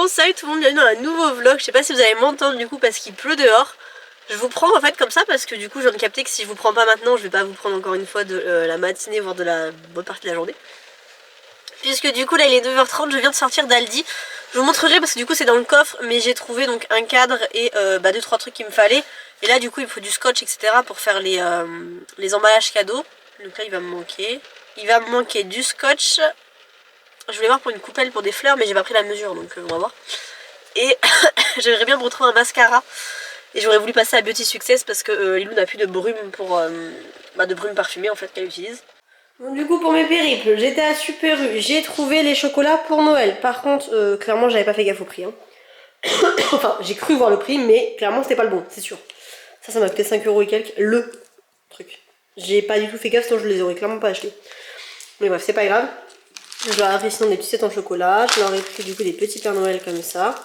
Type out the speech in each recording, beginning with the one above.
Bon salut tout le monde, bienvenue dans un nouveau vlog. Je sais pas si vous allez m'entendre du coup parce qu'il pleut dehors. Je vous prends en fait comme ça parce que du coup je viens de capter que si je vous prends pas maintenant, je vais pas vous prendre encore une fois de la matinée voire de la bonne partie de la journée. Puisque du coup là il est 9h30, je viens de sortir d'Aldi. Je vous montrerai parce que du coup c'est dans le coffre, mais j'ai trouvé donc un cadre et 2-3 trucs qu'il me fallait. Et là du coup il me faut du scotch etc pour faire les emballages cadeaux. Donc là il va me manquer. Il va me manquer du scotch. Je voulais voir pour une coupelle pour des fleurs mais j'ai pas pris la mesure donc on va voir. Et j'aimerais bien me retrouver un mascara. Et j'aurais voulu passer à Beauty Success parce que Lilou n'a plus de brume pour de brume parfumée en fait qu'elle utilise. Donc du coup pour mes périples, j'étais à Super U, j'ai trouvé les chocolats pour Noël. Par contre clairement j'avais pas fait gaffe au prix hein. Enfin j'ai cru voir le prix mais clairement c'était pas le bon, c'est sûr. Ça m'a coûté 5 € et quelques le truc. J'ai pas du tout fait gaffe sinon je les aurais clairement pas achetés. Mais bref c'est pas grave. Je leur ai pris sinon des sucettes en chocolat, je leur ai pris du coup des petits Pères Noël comme ça.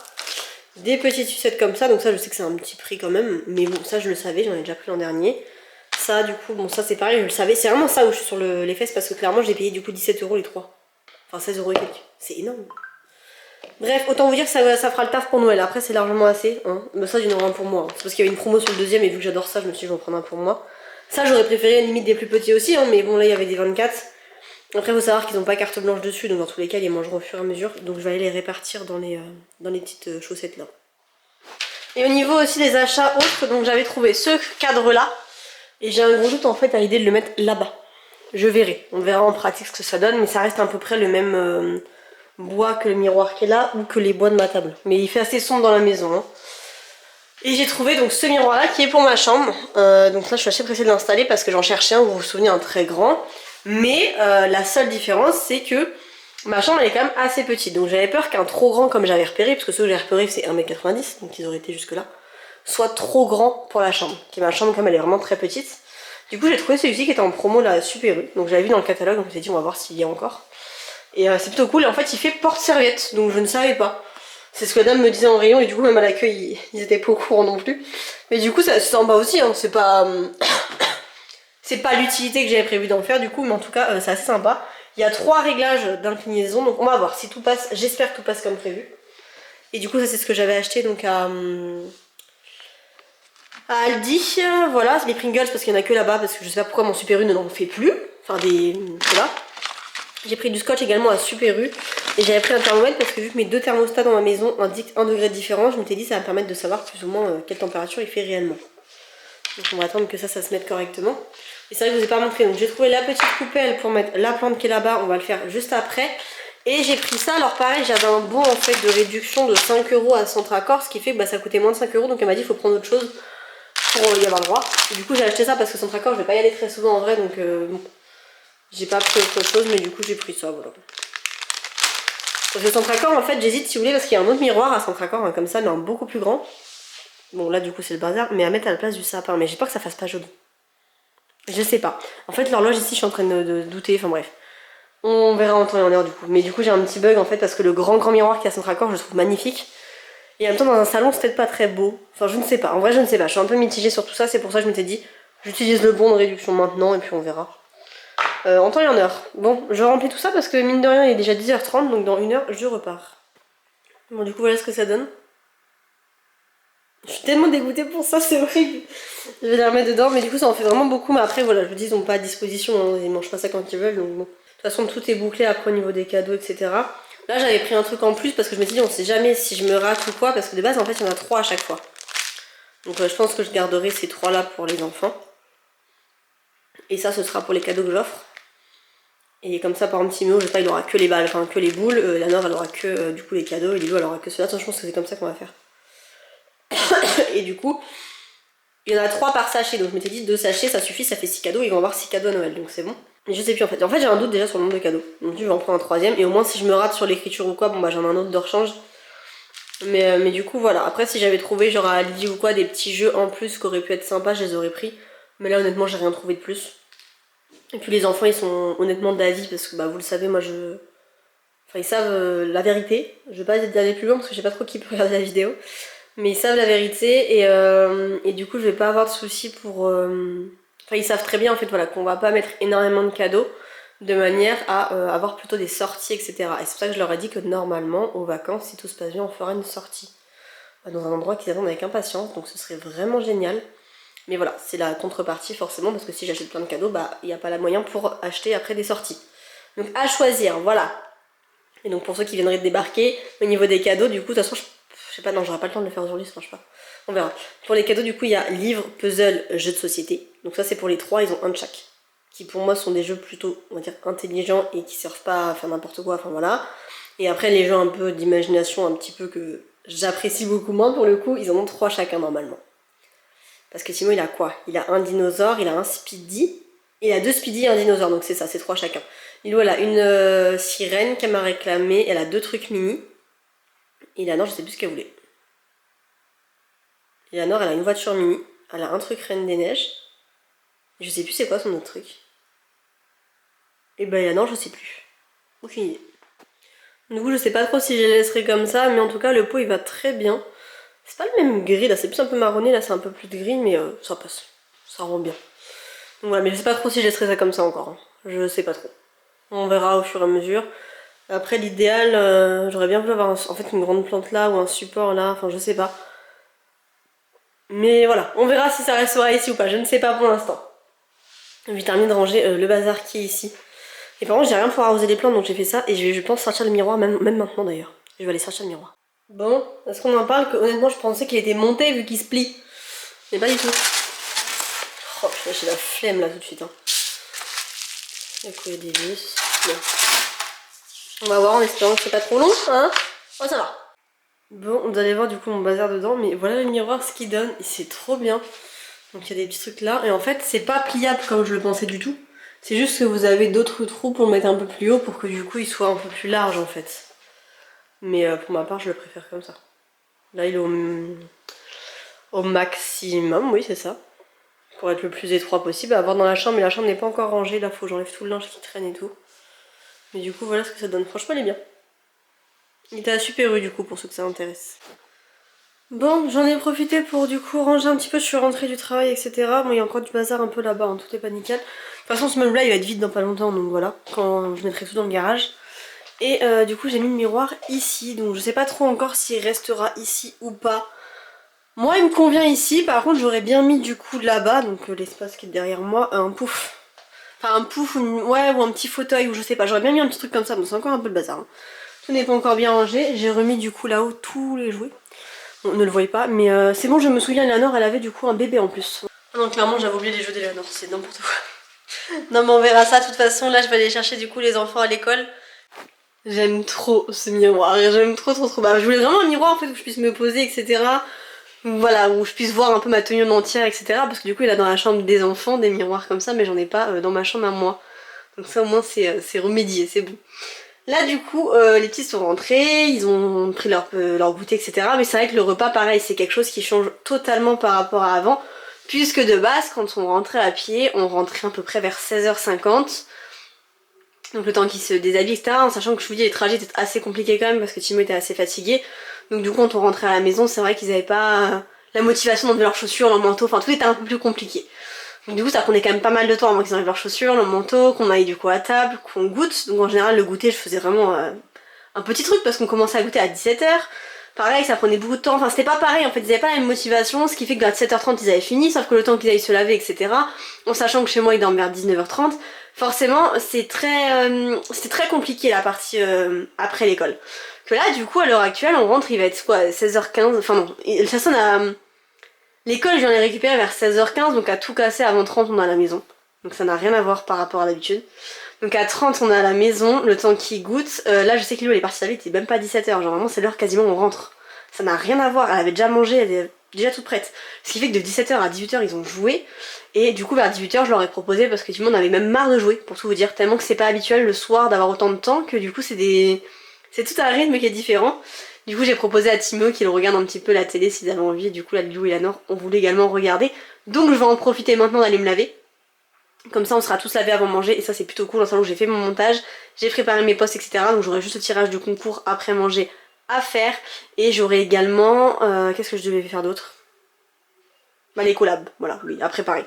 Des petites sucettes comme ça, donc ça je sais que c'est un petit prix quand même, mais bon ça je le savais, j'en ai déjà pris l'an dernier. Ça du coup, bon ça c'est pareil, je le savais, c'est vraiment ça où je suis sur les fesses parce que clairement j'ai payé du coup 17 € les trois. Enfin 16 € et quelques, c'est énorme. Bref, autant vous dire que ça fera le taf pour Noël, après c'est largement assez, hein. Mais ça j'en aurai un pour moi, hein. C'est parce qu'il y avait une promo sur le deuxième et vu que j'adore ça, je me suis dit je vais en prendre un pour moi. Ça j'aurais préféré limite des plus petits aussi, hein, mais bon là il y avait des 24. Après faut savoir qu'ils n'ont pas carte blanche dessus, donc dans tous les cas ils les mangeront au fur et à mesure, donc je vais aller les répartir dans les petites chaussettes là. Et au niveau aussi des achats autres, donc j'avais trouvé ce cadre là. Et j'ai un gros doute en fait à l'idée de le mettre là-bas. Je verrai, on verra en pratique ce que ça donne, mais ça reste à peu près le même bois que le miroir qui est là ou que les bois de ma table. Mais il fait assez sombre dans la maison. Hein. Et j'ai trouvé donc ce miroir là qui est pour ma chambre. Donc là je suis assez pressée de l'installer parce que j'en cherchais un, vous vous souvenez, un très grand. Mais la seule différence c'est que ma chambre elle est quand même assez petite, donc j'avais peur qu'un trop grand comme j'avais repéré, parce que ceux que j'ai repéré c'est 1,90 m, donc ils auraient été jusque là, soit trop grand pour la chambre. Et ma chambre comme elle est vraiment très petite. Du coup j'ai trouvé celui-ci qui était en promo là à Super U, donc j'avais vu dans le catalogue, donc je me suis dit on va voir s'il y a encore. Et c'est plutôt cool, et en fait il fait porte-serviette, donc je ne savais pas. C'est ce que la dame me disait en rayon, et du coup même à l'accueil ils étaient pas au courant non plus. Mais du coup c'est en bas aussi, hein. C'est pas... c'est pas l'utilité que j'avais prévu d'en faire du coup, mais en tout cas c'est assez sympa. Il y a 3 réglages d'inclinaison, donc on va voir si tout passe, j'espère que tout passe comme prévu. Et du coup ça c'est ce que j'avais acheté donc à Aldi, voilà, c'est les Pringles parce qu'il n'y en a que là-bas, parce que je sais pas pourquoi mon Super U n'en fait plus, enfin voilà. J'ai pris du scotch également à Super U, et j'avais pris un thermomètre parce que vu que mes 2 thermostats dans ma maison indiquent 1 degré de différence, je m'étais dit ça va me permettre de savoir plus ou moins quelle température il fait réellement. Donc on va attendre que ça se mette correctement. Et c'est vrai que je vous ai pas montré, donc j'ai trouvé la petite coupelle pour mettre la plante qui est là-bas, on va le faire juste après. Et j'ai pris ça, alors pareil j'avais un bon en fait de réduction de 5 € à Centracor, ce qui fait que ça coûtait moins de 5 €, donc elle m'a dit il faut prendre autre chose pour y avoir le droit. Et du coup j'ai acheté ça parce que Centracor je vais pas y aller très souvent en vrai, donc bon, j'ai pas pris autre chose, mais du coup j'ai pris ça, voilà. Parce que Centracor en fait j'hésite si vous voulez, parce qu'il y a un autre miroir à Centracor, hein, comme ça mais un beaucoup plus grand. Bon là du coup c'est le bazar, mais à mettre à la place du sapin, mais j'ai peur que ça fasse pas joli. Je sais pas. En fait l'horloge ici je suis en train de douter, enfin bref. On verra en temps et en heure du coup. Mais du coup j'ai un petit bug en fait parce que le grand miroir qui a Centracor je le trouve magnifique. Et en même temps dans un salon c'est peut-être pas très beau. Enfin je ne sais pas, en vrai je ne sais pas. Je suis un peu mitigée sur tout ça, c'est pour ça que je m'étais dit j'utilise le bon de réduction maintenant et puis on verra. En temps et en heure. Bon je remplis tout ça parce que mine de rien il est déjà 10h30 donc dans 1 heure je repars. Bon du coup voilà ce que ça donne. Je suis tellement dégoûtée pour ça, c'est horrible. Je vais les remettre dedans, mais du coup ça en fait vraiment beaucoup. Mais après voilà, je vous dis, ils n'ont pas à disposition, hein. Ils mangent pas ça quand ils veulent, donc bon. De toute façon tout est bouclé après au niveau des cadeaux, etc. Là j'avais pris un truc en plus parce que je me suis dit on sait jamais si je me rate ou quoi, parce que de base en fait il y en a 3 à chaque fois. Donc je pense que je garderai ces 3 là pour les enfants. Et ça ce sera pour les cadeaux que j'offre. Et comme ça par exemple Timéo, je sais pas, il aura que les balles, enfin que les boules, la Nord elle aura que du coup les cadeaux, et Lilo elle aura que cela. Je pense que c'est comme ça qu'on va faire. Et du coup, il y en a 3 par sachet, donc je m'étais dit 2 sachets ça suffit, ça fait 6 cadeaux, ils vont avoir 6 cadeaux à Noël, donc c'est bon. Mais je sais plus en fait, j'ai un doute déjà sur le nombre de cadeaux, donc je vais en prendre un 3ème, et au moins si je me rate sur l'écriture ou quoi, bon bah j'en ai un autre de rechange. Mais du coup voilà, après si j'avais trouvé genre à Aldi ou quoi des petits jeux en plus qui auraient pu être sympas, je les aurais pris. Mais là honnêtement j'ai rien trouvé de plus. Et puis les enfants ils sont honnêtement d'avis, parce que bah vous le savez, moi je... Enfin ils savent la vérité, je vais pas aller plus loin parce que je sais pas trop qui peut regarder la vidéo. Mais ils savent la vérité et du coup je vais pas avoir de soucis pour... Enfin ils savent très bien en fait voilà qu'on va pas mettre énormément de cadeaux. de manière à avoir plutôt des sorties, etc. Et c'est pour ça que je leur ai dit que normalement, aux vacances, si tout se passe bien, on fera une sortie dans un endroit qu'ils attendent avec impatience, donc ce serait vraiment génial. Mais voilà, c'est la contrepartie forcément, parce que si j'achète plein de cadeaux, bah il n'y a pas la moyen pour acheter après des sorties. Donc à choisir, voilà. Et donc pour ceux qui viendraient de débarquer, au niveau des cadeaux, du coup, de toute façon, je sais pas, non, j'aurai pas le temps de le faire aujourd'hui, ça marche pas. On verra. Pour les cadeaux, du coup, il y a livres, puzzle, jeux de société. Donc ça, c'est pour les trois, ils ont un de chaque. Qui pour moi sont des jeux plutôt, on va dire, intelligents et qui servent pas à faire n'importe quoi, enfin voilà. Et après, les jeux un peu d'imagination, un petit peu que j'apprécie beaucoup moins, pour le coup, ils en ont 3 chacun normalement. Parce que Timo, il a quoi? Il a un dinosaure, il a un Speedy, il a 2 Speedy et un dinosaure, donc c'est ça, c'est 3 chacun. Lilo, elle a une sirène qu'elle m'a réclamée, elle a 2 trucs mini. Et Eleanor, je sais plus ce qu'elle voulait. Eleanor, elle a une voiture mini, elle a un truc Reine des Neiges. Je sais plus c'est quoi son autre truc. Et ben Eleanor, je sais plus. Aucune idée. Du coup, je sais pas trop si je les laisserai comme ça, mais en tout cas, le pot il va très bien. C'est pas le même gris, là c'est plus un peu marronné, là c'est un peu plus de gris, mais ça passe. Ça rend bien. Donc voilà, mais je sais pas trop si je laisserai ça comme ça encore. Hein. Je sais pas trop. On verra au fur et à mesure. Après, l'idéal, j'aurais bien voulu avoir en fait une grande plante là ou un support là, enfin je sais pas. Mais voilà, on verra si ça restera ici ou pas, je ne sais pas pour l'instant. Je termine de ranger le bazar qui est ici. Et par contre, j'ai rien pour arroser les plantes, donc j'ai fait ça. Et je pense sortir le miroir, même maintenant d'ailleurs. Je vais aller sortir le miroir. Bon, est-ce qu'on en parle? Que honnêtement, je pensais qu'il était monté vu qu'il se plie. Mais pas du tout. Oh putain, j'ai la flemme là tout de suite. Hein. Il y a quoi des vis. Bon. On va voir en espérant que c'est pas trop long, hein. Oh, ça va. Bon, vous allez voir du coup mon bazar dedans, mais voilà le miroir ce qu'il donne, et c'est trop bien. Donc il y a des petits trucs là, et en fait c'est pas pliable comme je le pensais du tout. C'est juste que vous avez d'autres trous pour le mettre un peu plus haut pour que du coup il soit un peu plus large en fait. Mais pour ma part je le préfère comme ça. Là il est au maximum, oui c'est ça. Pour être le plus étroit possible, à avoir dans la chambre, mais la chambre n'est pas encore rangée, là faut que j'enlève tout le linge qui traîne et tout. Mais du coup voilà ce que ça donne, franchement il est bien. Il était à Super U du coup pour ceux que ça intéresse. Bon, j'en ai profité pour du coup ranger un petit peu, je suis rentrée du travail, etc. Bon, il y a encore du bazar un peu là-bas, hein, tout est pas nickel. De toute façon, ce meuble-là, il va être vide dans pas longtemps, donc voilà, quand je mettrai tout dans le garage. Et du coup, j'ai mis le miroir ici, donc je sais pas trop encore s'il restera ici ou pas. Moi, il me convient ici, par contre, j'aurais bien mis du coup là-bas, donc l'espace qui est derrière moi, un pouf. Enfin, un pouf, ouais, ou un petit fauteuil, ou je sais pas, j'aurais bien mis un petit truc comme ça, bon, c'est encore un peu le bazar. Hein. Tout n'est pas encore bien rangé, j'ai remis du coup là-haut tous les jouets. On ne le voyait pas, mais c'est bon, je me souviens, Eleanor, elle avait du coup un bébé en plus. Ah non, clairement, j'avais oublié les jeux d'Eleanor, c'est n'importe quoi. Non, mais on verra ça, de toute façon, là, je vais aller chercher du coup les enfants à l'école. J'aime trop ce miroir, j'aime trop. Bah, je voulais vraiment un miroir en fait où je puisse me poser, etc. Voilà, où je puisse voir un peu ma tenue en entière, etc. Parce que du coup, il a dans la chambre des enfants des miroirs comme ça, mais j'en ai pas dans ma chambre à moi. Donc ça, au moins, c'est remédié, c'est bon. Là du coup les petits sont rentrés, ils ont pris leur goûter etc. Mais c'est vrai que le repas pareil c'est quelque chose qui change totalement par rapport à avant. Puisque de base quand on rentrait à pied, on rentrait à peu près vers 16h50. Donc le temps qu'ils se déshabillent etc. En sachant que je vous dis les trajets étaient assez compliqués quand même parce que Timo était assez fatigué. Donc du coup quand on rentrait à la maison c'est vrai qu'ils avaient pas la motivation d'enlever leurs chaussures, leur manteau, enfin tout était un peu plus compliqué. Donc du coup ça prenait quand même pas mal de temps avant qu'ils enlèvent leurs chaussures, leur manteau, qu'on aille du coup à table, qu'on goûte. Donc en général le goûter je faisais vraiment un petit truc parce qu'on commençait à goûter à 17h. Pareil ça prenait beaucoup de temps, enfin c'était pas pareil en fait, ils avaient pas la même motivation, ce qui fait que vers 17h30 ils avaient fini, sauf que le temps qu'ils aillent se laver etc. En sachant que chez moi ils dorment vers 19h30, forcément c'était très compliqué la partie après l'école. Que là du coup à l'heure actuelle on rentre, il va être quoi 16h15, enfin non, de toute façon l'école, je viens les récupérer vers 16h15, donc à tout casser avant 30 on est à la maison. Donc ça n'a rien à voir par rapport à d'habitude. Donc à 30 on est à la maison, le temps qu'il goûte. Là je sais que Lilo elle est partie à la il est même pas 17h, genre vraiment c'est l'heure quasiment où on rentre. Ça n'a rien à voir, elle avait déjà mangé, elle est déjà toute prête. Ce qui fait que de 17h à 18h ils ont joué. Et du coup vers 18h je leur ai proposé parce que tout le monde avait même marre de jouer, pour tout vous dire. Tellement que c'est pas habituel le soir d'avoir autant de temps que du coup c'est tout un rythme qui est différent. Du coup j'ai proposé à Timo qu'il regarde un petit peu la télé s'ils avaient envie, et du coup la Lilou et la Nord on voulait également regarder. Donc je vais en profiter maintenant d'aller me laver. Comme ça on sera tous lavés avant de manger et ça c'est plutôt cool, dans le salon où j'ai fait mon montage, j'ai préparé mes postes etc. Donc j'aurai juste le tirage du concours après manger à faire. Et j'aurai également... qu'est-ce que je devais faire d'autre? Bah les collabs, voilà, oui, à préparer.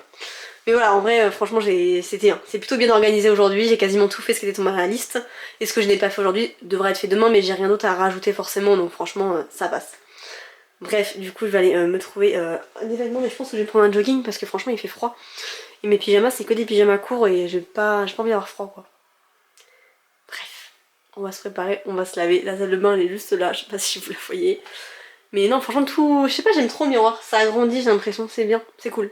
Mais voilà, en vrai, franchement, c'est plutôt bien organisé aujourd'hui. J'ai quasiment tout fait ce qui était tombé à la liste. Et ce que je n'ai pas fait aujourd'hui devrait être fait demain, mais j'ai rien d'autre à rajouter forcément, donc franchement, ça passe. Bref, du coup, je vais aller me trouver un événement, mais je pense que je vais prendre un jogging parce que franchement, il fait froid. Et mes pyjamas, c'est que des pyjamas courts et j'ai pas envie d'avoir froid, quoi. Bref, on va se préparer, on va se laver. La salle de bain, elle est juste là, je sais pas si vous la voyez. Mais non, franchement, tout. Je sais pas, j'aime trop le miroir. Ça agrandit, j'ai l'impression, c'est bien, c'est cool.